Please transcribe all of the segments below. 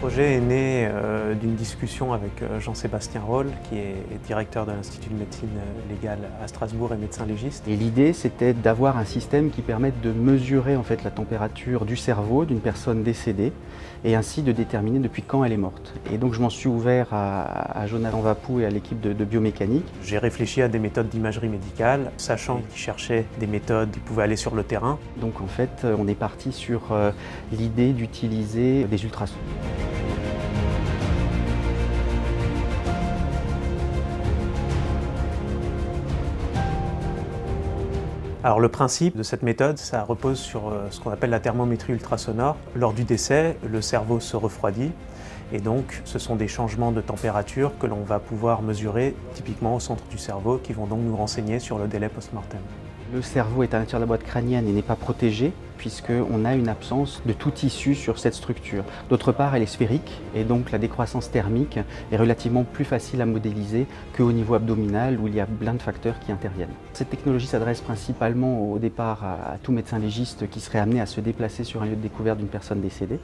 projet est né d'une discussion avec Jean-Sébastien Roll, qui est directeur de l'Institut de médecine légale à Strasbourg et médecin légiste. Et l'idée, c'était d'avoir un système qui permette de mesurer en fait la température du cerveau d'une personne décédée et ainsi de déterminer depuis quand elle est morte. Et donc je m'en suis ouvert à Jonathan Vapou et à l'équipe de biomécanique. J'ai réfléchi à des méthodes d'imagerie médicale, sachant qu'ils cherchaient des méthodes qui pouvaient aller sur le terrain. Donc en fait, on est parti sur l'idée d'utiliser des ultrasons. Alors le principe de cette méthode, ça repose sur ce qu'on appelle la thermométrie ultrasonore. Lors du décès, le cerveau se refroidit et donc ce sont des changements de température que l'on va pouvoir mesurer typiquement au centre du cerveau qui vont donc nous renseigner sur le délai post-mortem. Le cerveau est à l'intérieur de la boîte crânienne et n'est pas protégé puisqu'on a une absence de tout tissu sur cette structure. D'autre part, elle est sphérique et donc la décroissance thermique est relativement plus facile à modéliser qu'au niveau abdominal où il y a plein de facteurs qui interviennent. Cette technologie s'adresse principalement au départ à tout médecin légiste qui serait amené à se déplacer sur un lieu de découverte d'une personne décédée.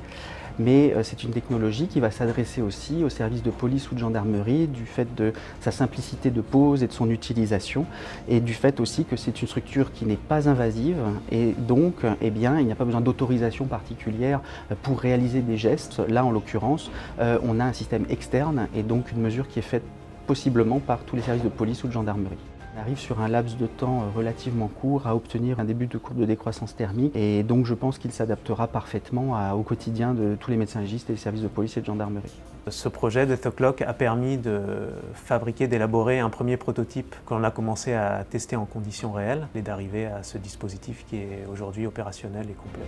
Mais c'est une technologie qui va s'adresser aussi aux services de police ou de gendarmerie du fait de sa simplicité de pose et de son utilisation et du fait aussi que c'est une structure qui n'est pas invasive et donc eh bien, il n'y a pas besoin d'autorisation particulière pour réaliser des gestes. Là en l'occurrence, on a un système externe et donc une mesure qui est faite possiblement par tous les services de police ou de gendarmerie. On arrive sur un laps de temps relativement court à obtenir un début de courbe de décroissance thermique et donc je pense qu'il s'adaptera parfaitement au quotidien de tous les médecins légistes et les services de police et de gendarmerie. Ce projet Death O'Clock a permis de fabriquer, d'élaborer un premier prototype que l'on a commencé à tester en conditions réelles et d'arriver à ce dispositif qui est aujourd'hui opérationnel et complet.